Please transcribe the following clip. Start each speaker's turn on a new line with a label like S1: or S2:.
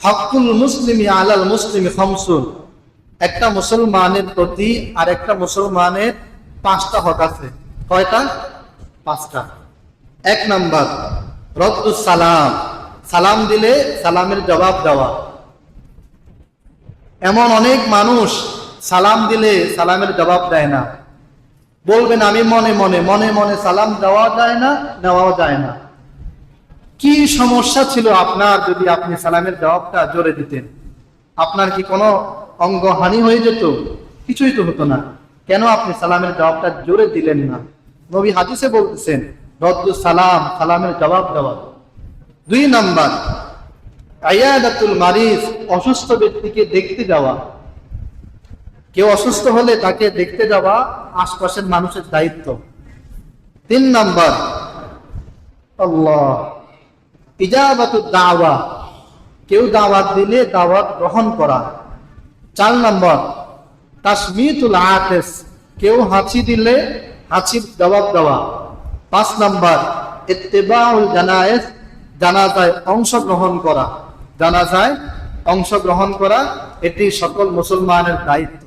S1: Hochul মুসলিমি আলাল মুসলিমি খামসুন, একটা মুসলমানের প্রতি আর একটা মুসলমানের 5টা হক আছে। কয়টা? 5টা। 1 নাম্বার রদ্দুস সালাম, সালাম দিলে সালামের জবাব দেওয়া। এমন অনেক মানুষ সালাম দিলে সালামের জবাব দেয় না। বলবেন আমি মনে মনে মনে মনে সালাম দেওয়া যায় না, নেওয়াও যায় না। কি সমস্যা ছিল আপনার যদি আপনি সালামের জবাবটা জোরে দিতেন? আপনার কি কোনো অঙ্গহানি হয়ে যেত? কিছুই তো হতো না। কেন আপনি সালামের জবাবটা জোরে দিলেন না? নবী হাদিসে বলতেছেন রদ্দুস সালাম, সালামের জবাব দেওয়া। 2 নাম্বার আয়াদাতুল মারিজ, অসুস্থ ব্যক্তিকে দেখতে যাওয়া। কেউ অসুস্থ হলে তাকে দেখতে যাওয়া আশপাশের মানুষের দায়িত্ব। 3 নাম্বার আল্লাহ ইজাবাতুদ দাওয়া, কেউ দাওয়াত দিলে দাওয়াত গ্রহণ করা। 4 নাম্বার তাসমিতুল আতিস, কেউ হাঁচি দিলে হাঁচির জবাব দেওয়া। 5 নাম্বার ইত্তিবাউল জানায়েজ, জানাজায় অংশগ্রহণ করা। জানাজায় অংশগ্রহণ করা এটি সকল মুসলমানের দায়িত্ব।